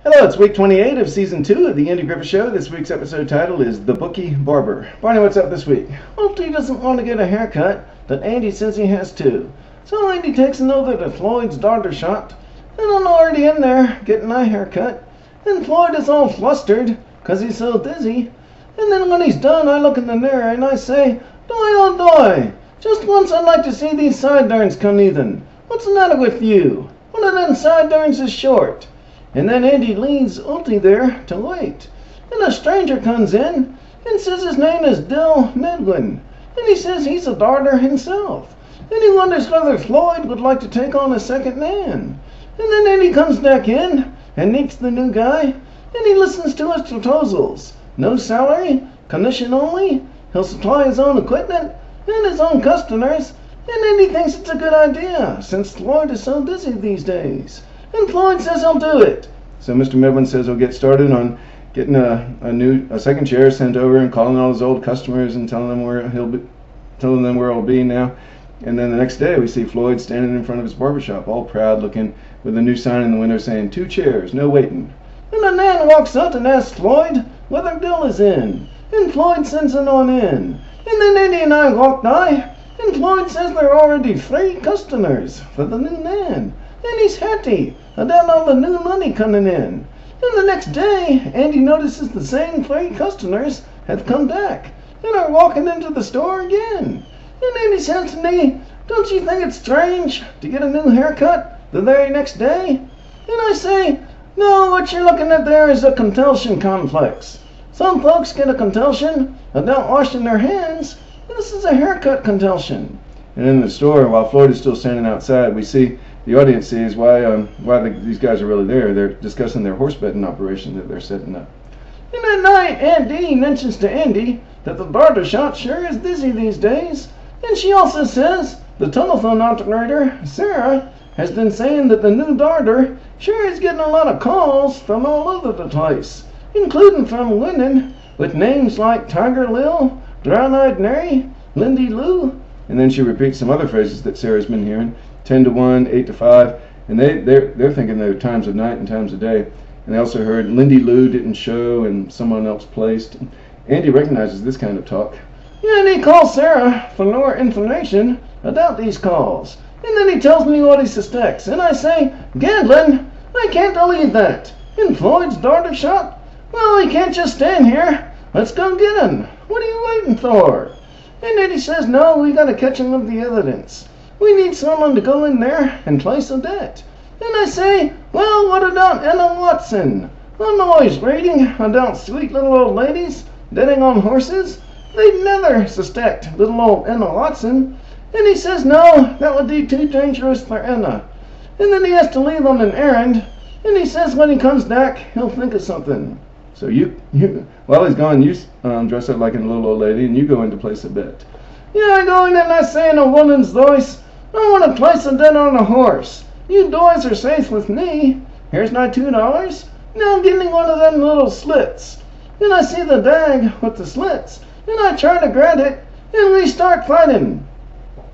Hello, it's week 28 of season 2 of the Andy Griffith Show. This week's episode title is The Bookie Barber. Barney, what's up this week? Ultie doesn't want to get a haircut, but Andy says he has to. So Andy takes another to Floyd's daughter shop, and I'm already in there getting my haircut. And Floyd is all flustered, 'cause he's so dizzy. And then when he's done, I look in the mirror and I say, "Doy, oh doy, just once I'd like to see these sideburns come even. What's the matter with you? One of them sideburns is short." And then Andy leaves Ultie there to wait. And a stranger comes in and says his name is Dill Medwin. And he says he's a darter himself. And he wonders whether Floyd would like to take on a second man. And then Andy comes back in and meets the new guy. And he listens to his proposals. No salary, commission only. He'll supply his own equipment and his own customers. And Andy thinks it's a good idea since Floyd is so busy these days. And Floyd says he'll do it. So Mr. Medwin says he'll get started on getting a second chair sent over and calling all his old customers and telling them where he'll be now. And then the next day we see Floyd standing in front of his barbershop, all proud looking, with a new sign in the window saying 2 chairs, no waiting. And a man walks up and asks Floyd whether Dill is in. And Floyd sends him on in. And then Andy and I walk by, and Floyd says there are already 3 customers for the new man. And he's happy about all the new money coming in. And the next day, Andy notices the same 3 customers have come back and are walking into the store again. And Andy says to me, "Don't you think it's strange to get a new haircut the very next day?" And I say, "No, what you're looking at there is a compulsion complex. Some folks get a compulsion about washing their hands. This is a haircut compulsion." And in the store, while Floyd is still standing outside, we see the audience sees why these guys are really there. They're discussing their horse betting operation that they're setting up. And at night, Aunt Dee mentions to Andy that the barber shop sure is busy these days. And she also says the telephone operator, Sarah, has been saying that the new darter sure is getting a lot of calls from all over the place, including from women with names like Tiger Lil, Brown-Eyed Mary, Lindy Lou. And then she repeats some other phrases that Sarah's been hearing. 10 to 1, 8 to 5, and they're thinking they're times of night and times of day. And they also heard Lindy Lou didn't show and someone else placed. Andy recognizes this kind of talk. Yeah, and he calls Sarah for more information about these calls. And then he tells me what he suspects. And I say, "Gambling? I can't believe that. In Floyd's daughter shop? Well, he can't just stand here. Let's go get him. What are you waiting for?" And then he says, "No, we gotta catch him with the evidence. We need someone to go in there and place a bet." And I say, "Well, what about Emma Watson? I'm always reading about sweet little old ladies betting on horses. They'd never suspect little old Emma Watson." And he says, "No, that would be too dangerous for Emma." And then he has to leave on an errand. And he says when he comes back, he'll think of something. So you while he's gone, you dress up like a little old lady and you go in to place a bet. Yeah, I go in and I say in a woman's voice, "I want to place a bet on a horse. You boys are safe with me. Here's my $2. Now give me one of them little slits." And I see the bag with the slits, and I try to grab it, and we start fighting.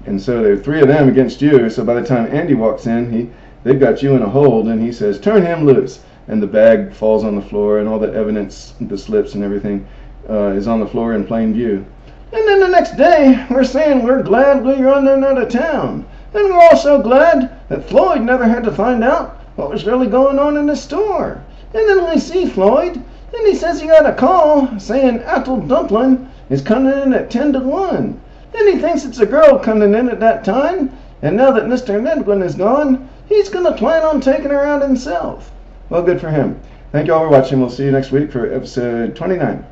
And so there are 3 of them against you. So by the time Andy walks in, they've got you in a hold, and he says, "Turn him loose." And the bag falls on the floor, and all the evidence, the slips and everything, is on the floor in plain view. And then the next day, we're saying we're glad we run out of town. And we're also glad that Floyd never had to find out what was really going on in the store. And then we see Floyd, and he says he got a call saying Apple Dumpling is coming in at 10 to 1. And he thinks it's a girl coming in at that time. And now that Mr. Medwin is gone, he's going to plan on taking her out himself. Well, good for him. Thank you all for watching. We'll see you next week for episode 29.